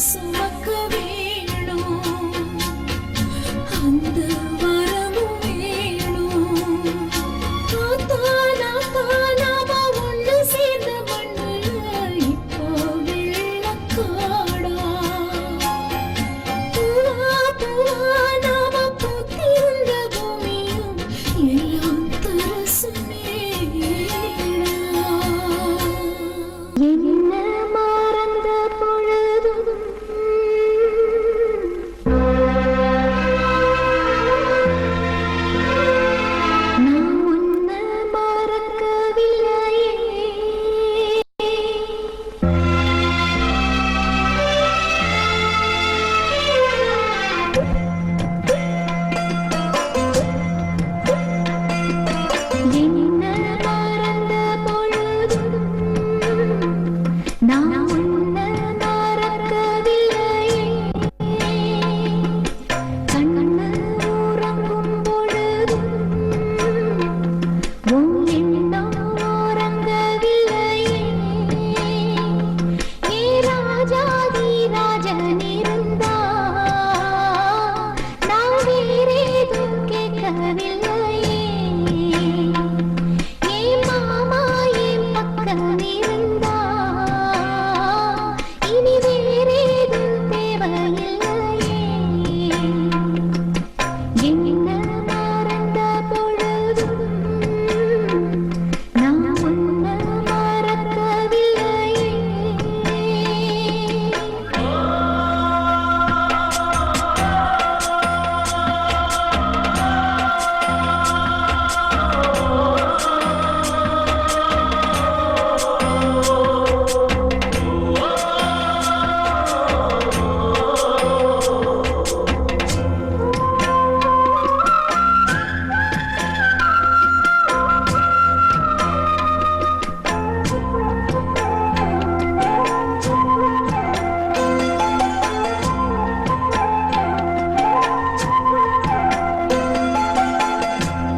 சுமக்க வேணும் அந்த வரமும் வேணும் நாம ஒண்ணு சேர்ந்த மண்ணுல இப்போ வெள்ளக்காடா பூவா பூவா நாம பூத்திருந்த பூமியும் எல்லாம் தரசுமே என்ன மறந்த பொழுதும் நான் உன்னை மறக்கவில்லையே என்ன மறந்த பொழுதும் நான் உன்னை மறக்கவில்லையே கண்ணு உறங்கும் பொழுதும் உன் எண்ணம் உறங்கவில்லையே ஏ ராஜாதி ராஜன் இருந்தா நான் வேறேதும் கேட்கவில்லையே ஏ மாமா என் பக்கம் இருந்தா இனி வேறேதும் தேவையில்லையே என்ன மறந்த பொழுதும் நான் உன்னை மறக்கவில்லையே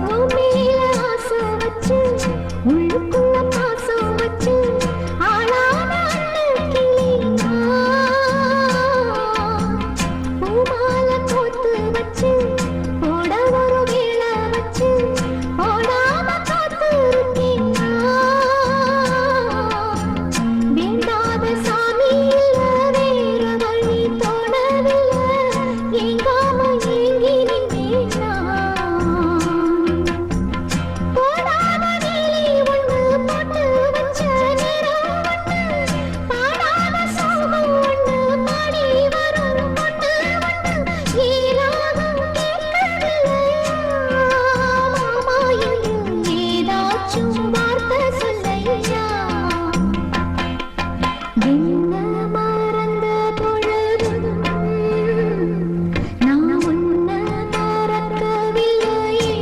உன் மேல ஆசை வச்சு உள்ளுக்குள்ள பாசம் வச்சு ஆளான அன்னைக்கு பூமால கோத்து வச்சு போட ஒரு வேளை வச்சு போடாம காத்து இருக்கீங்க வேண்டாத சாமி இல்ல வேற வழி தோணவில்லை ஏங்காம ஏங்கி நின்றேனா போடாம நீலி ஒண்ணு போட்டு வச்ச நேரம் ஒண்ணு பாடாம சோகம் ஒண்ணு பாடி வரும் பொண்ணு ஒண்ணு ஏராகம் கேட்கவில்லையா மாமா இன்னும் ஏதாச்சும் வார்த்தை சொல்லையா என்ன மறந்த பொழுதும் நான் உன்னை மறக்கவில்லையே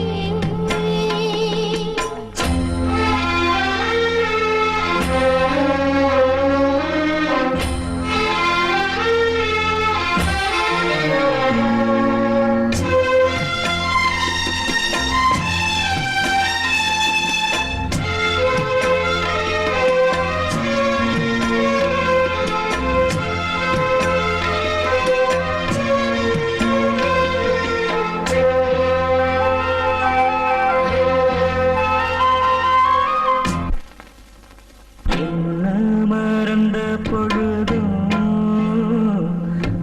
என்ன மறந்த பொழுதும்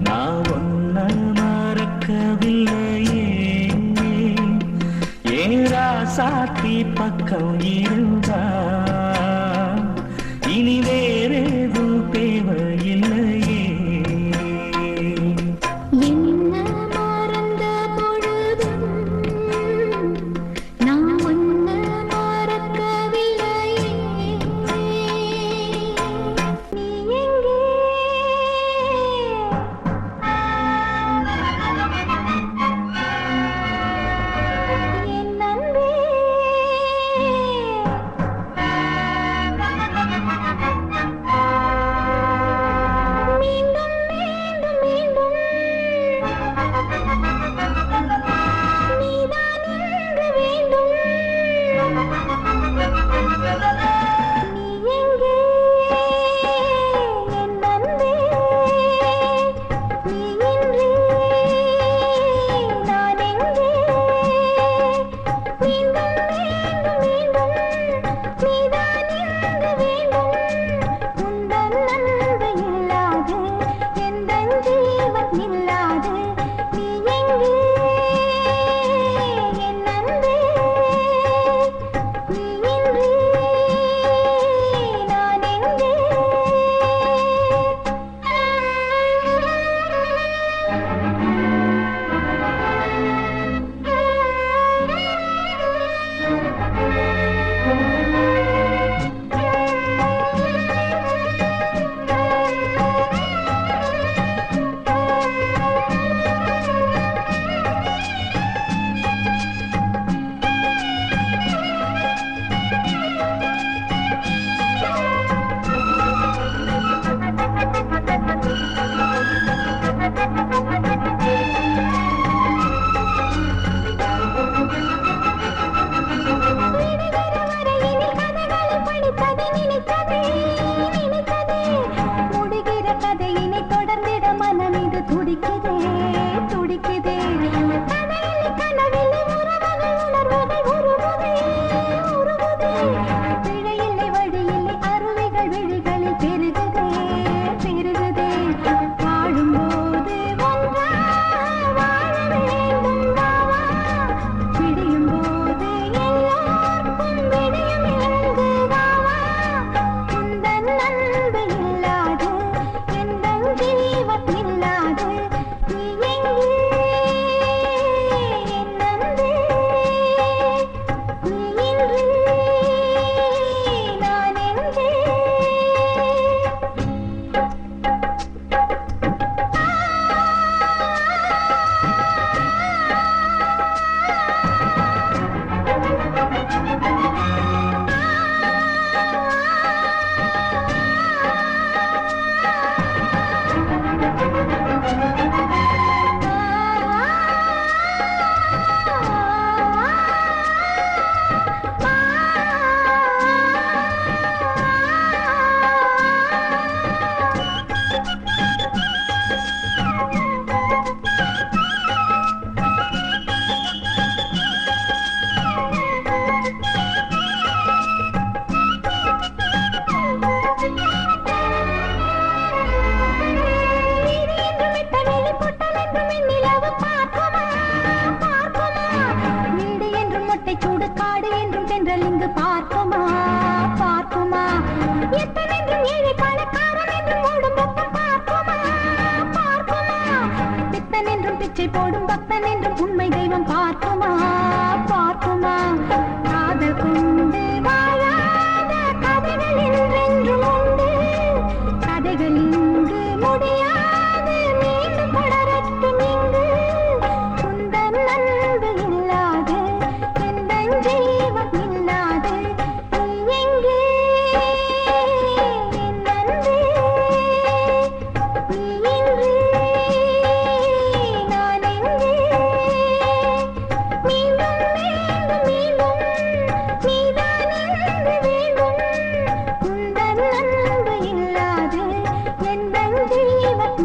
நான் உன்னை மறக்கவில்லையே ஏரா சாத்தி பக்கம் இருந்தா இனி வேறேதும் தேவையில்லையே என்ன மறந்த பொழுதும் நான் உன்னை மறக்கவில்லையே நீ எங்கே என் அன்பே பிச்சை போடும் பக்தன் என்றும் உண்மை தெய்வம் பார்க்குமா பார்க்குமா காதல் கொண்டு வாழாத கதைகள் என்றென்றும் உண்டு கதைகள் இங்கு முடியாது மீண்டும் படரட்டும் இங்கு உந்தன் அன்பு இல்லாது எந்தன் ஜீவன் இல்லாது நீ எங்கே என் அன்பே நீ இன்றி நான் எங்கே மீண்டும் மீண்டும் மீண்டும் நீதான் என்று வேண்டும் உந்தன் அன்பு இல்லாது எந்தன் ஜீவன்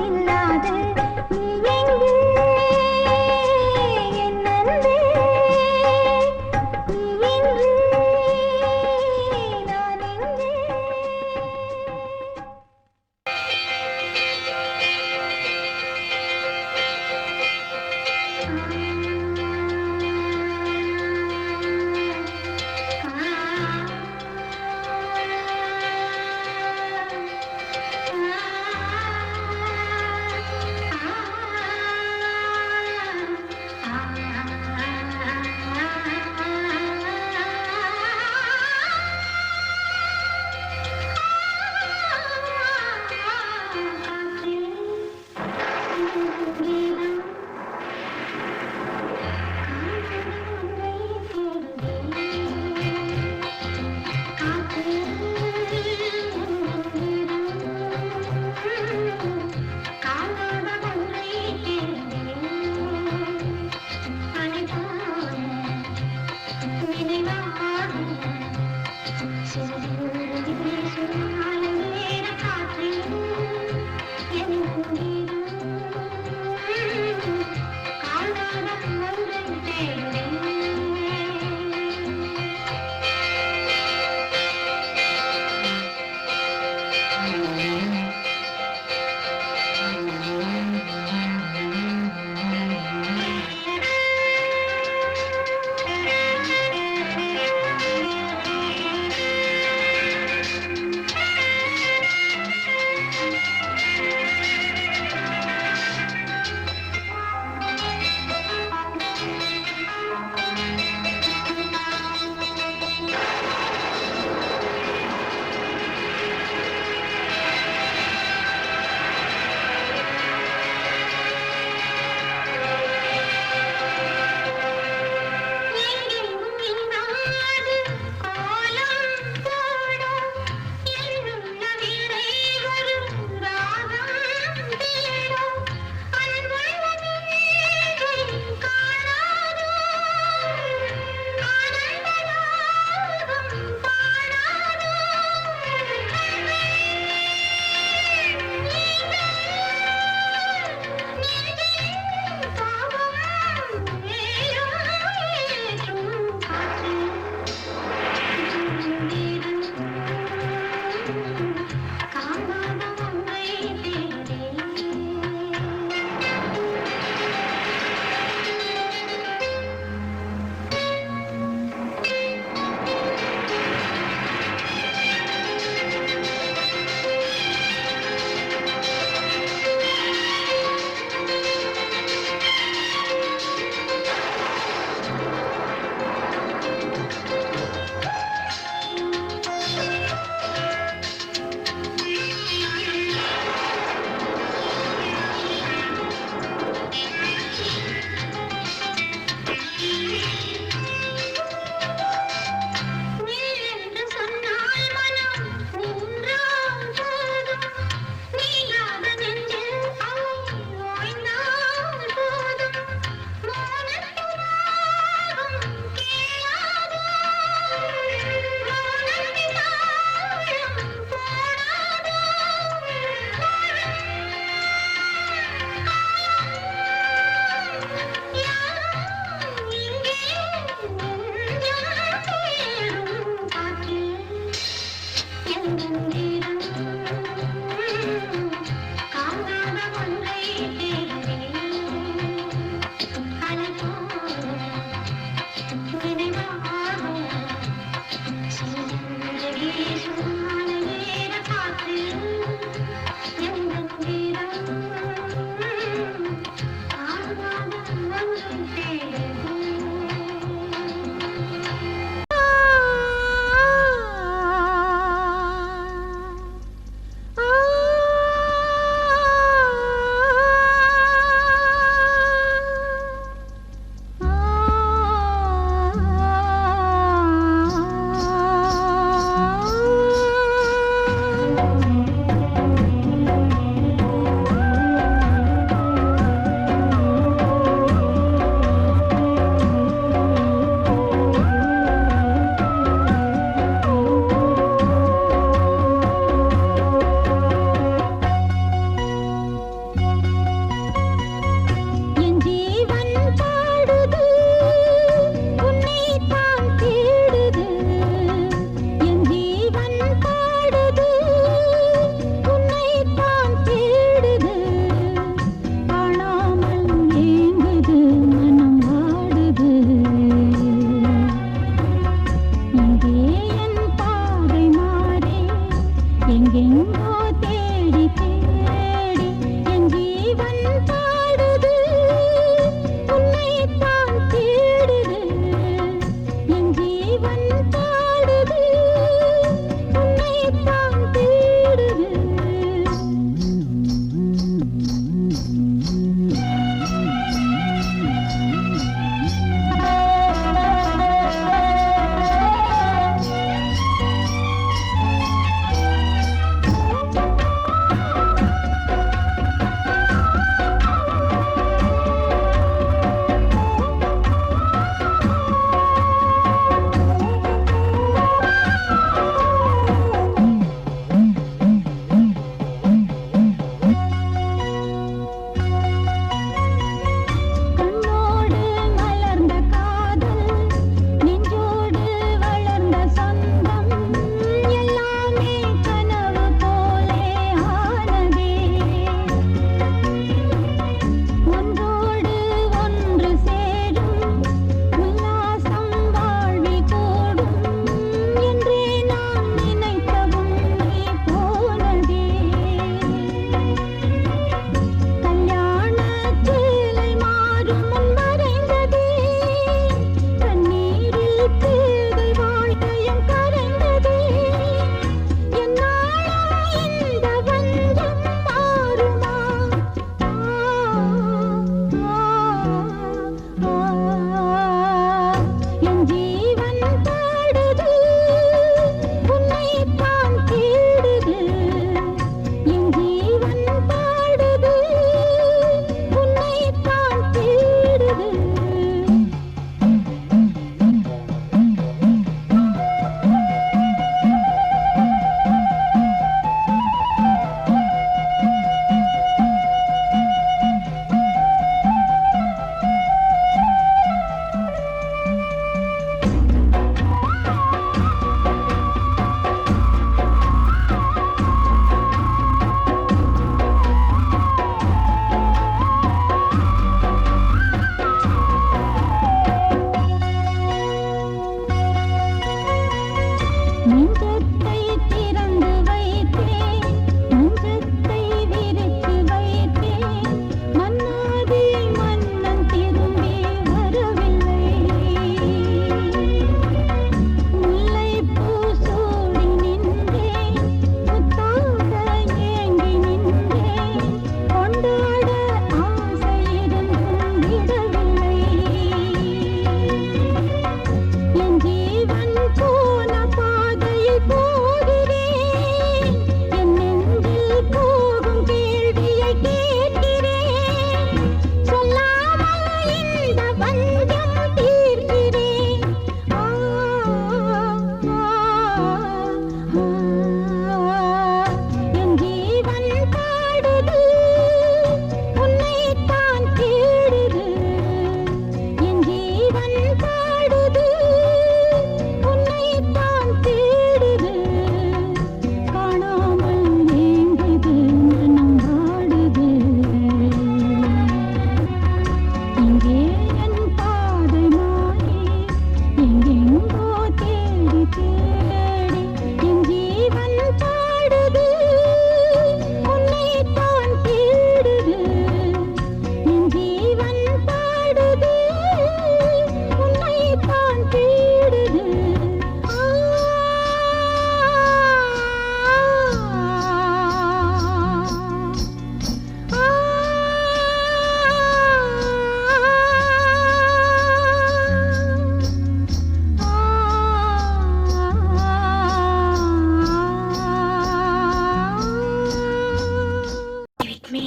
me?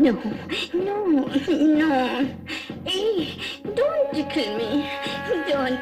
No, no, no. Hey, don't tickle me. Don't.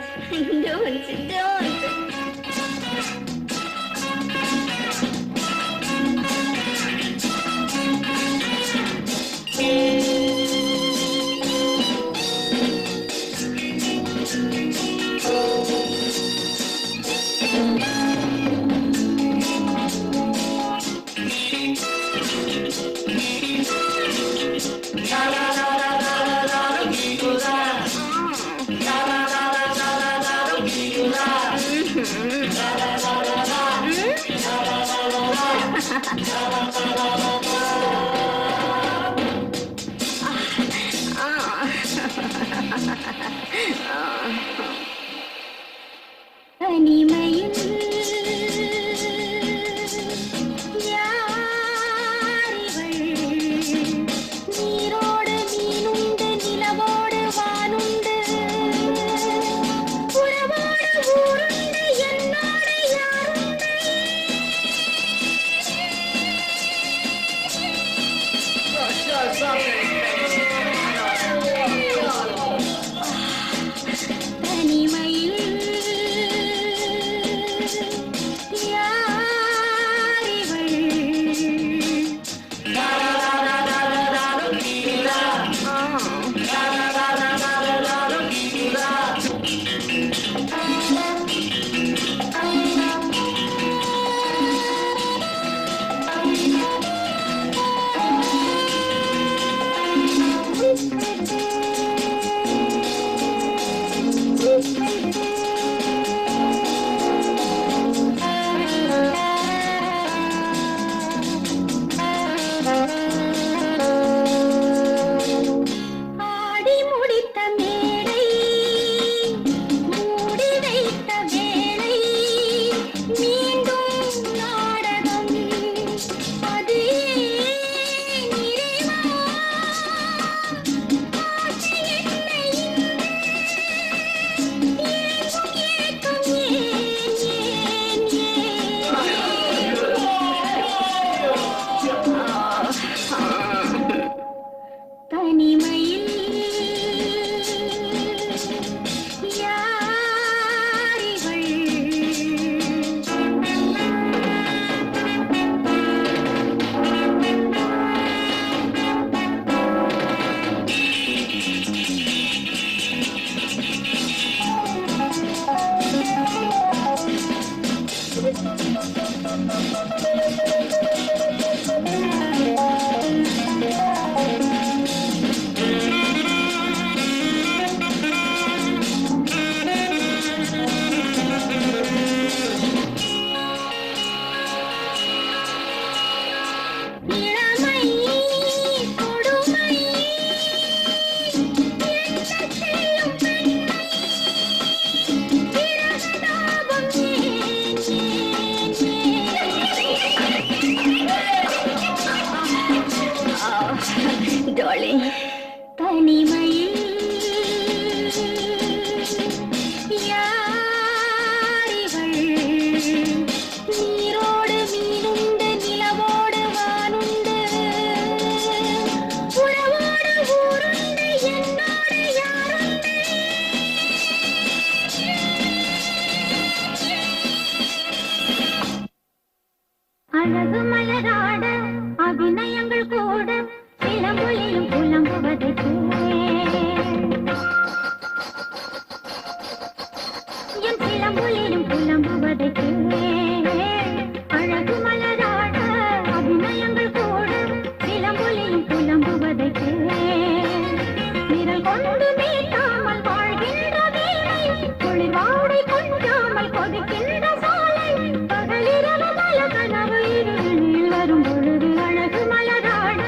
தனிமையில் யாரிவள்? நீரோடு மீனுண்டு, நிலவோடு வானுண்டு, உறவோடு ஊருண்டு, என்னோடு யாருண்டு? தனிமையில் ஆடி முடித்த மேடை, மூடி வைத்த வேளை, மீண்டும் நாடகம் அது நிறைவா? ஆசை என்னை ஏங்கும் ஏக்கம் ஏன்? தனிமையில் யாரிவள்? இளமை கொடுமை என்ன செய்யும் பெண்மை? பிரகதாபம் ஏன்? டார்லிங், தனிமையில் யாரிவள்? நீரோடு மீனுண்டு, நிலவோடு வானுண்டு, உறவோடு ஊருண்டு, என்னோடு யாருண்டு? அழகு மலராட அபிநயங்கள் கூட சிலம்பொலியும் புலம்புவதை என் சிலம்பொலியும் புலம்புவதை அழகு மலராட அபிநயங்கள் கூட சிலம்பொலியும் புலம்புவதை நிரல் கொண்டு மீட்டாமல் வாழ்கின்ற வேலை, குளிர்வாடை கொஞ்சாமல் கொதிக்கின்ற சாலை, பகலிரவு பல கனவு இருளில் வரும் பொழுது அழகு மலராட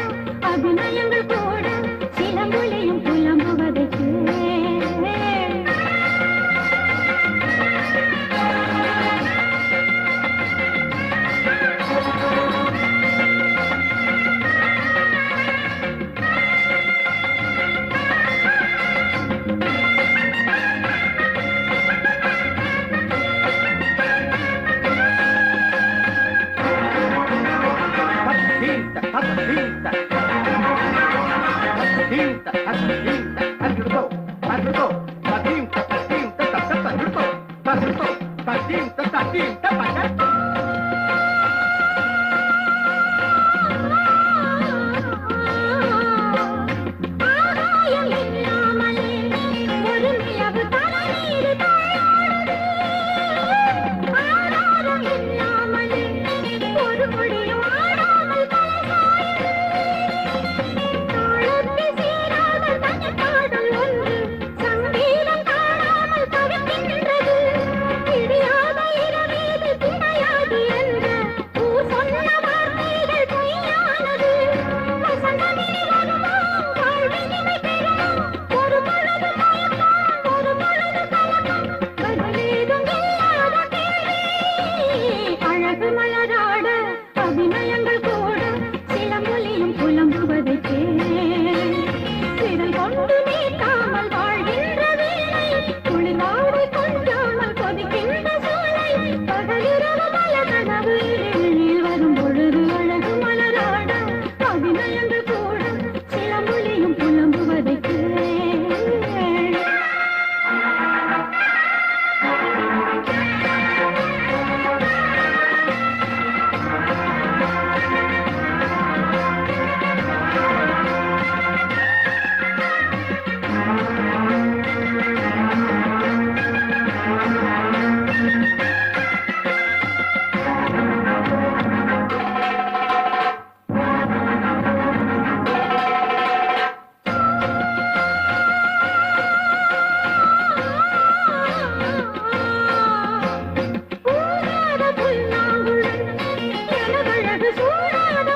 ஆகாயம் இல்லாமலே ஒரு நிலவு தண்ணீர் தாழாது. ஆதாரம் இல்லாமலே ஒரு மொழியும் ஆடாமல் தாளத்தில் சேராத தனிப்பாடல் ஒன்று சங்கீதம் காணாமல் தவிக்கின்றது. இடியாத இரவீது துணையாது என்ற ஊர் சொன்ன வார்த்தைகள் பொய்யானது. வசந்தமினி வருமா வாழ்வினிமை பெறுமா ஒரு பொழுது மயக்கம் ஒரு பொழுது கலக்கம் பதிலேதும் இல்லாத கேள்வி. அழகு மலராட அபிநயங்கள் கூட சிலம்பொலியும் புலம்புவதை விரல் கொண்டு நீட்டாமல் வாழ்கின்ற வேளை குளிர்வாடை கொஞ்சாமல் கொதிக்கின்ற சோலை பகலிரவு பல கனவு இருளில் வரும் பொழுது அழகு மலராட அபிநயங்கள் கூட சிலம்பொலியும் புலம்புவதை ஊராத புல்லாங்குழல் எனவழகு சூடாத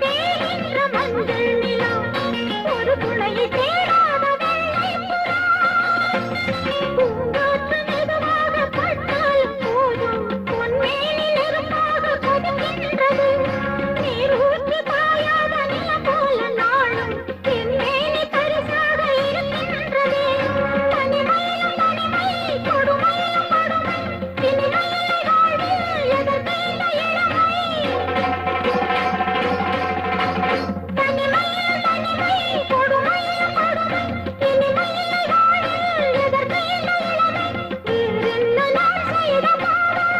தேகின்ற மஞ்சள் நிலா ஒரு துணையை தேடாத வெள்ளை புறா. பூங்காற்று மெதுவாக பட்டாலும் போதும் பொன்மேனி நெருப்பாக கொதிக்கின்றது. நீர் ஊற்றி பாயாத நிலம் போல நாளும் என் மேனி பரிசாக இருக்கின்றது. தனிமையிலும் தனிமை கொடுமையிலும் கொடுமை இனிமையில்லை வாழ்வில் எதற்கு இந்த இளமை. தனிமையிலும் தனிமை கொடுமையிலும் கொடுமை இனிமையில்லை வாழ்வில் எதற்கு இந்த இளமை. வேறென்ன நான் செய்த பாவம்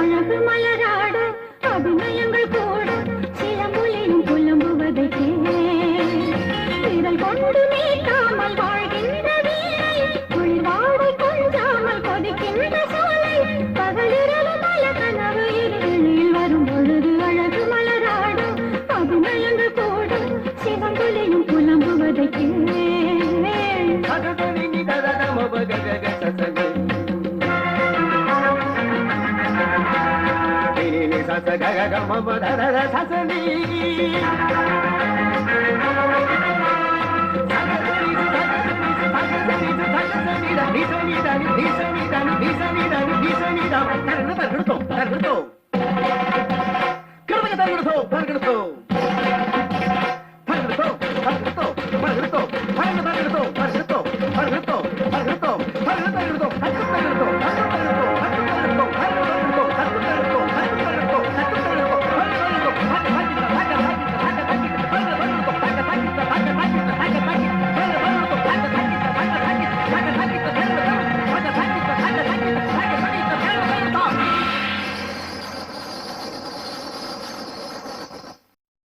அழகு மலராட அபிநயங்கள் கூட சிலம்பொலியும் புலம்புவதை விரல் கொண்டு நீட்டாமல் வாழ்கின்ற வீணை குளிர்வாடை கொஞ்சாமல் கொதிக்கின்ற சோலை பகலிரவு பல கனவு இருளில் வரும் பொழுது அழகு மலராட அபிநயங்கள் கூட சிலம்பொலியும் புலம்புவதை Kırmızı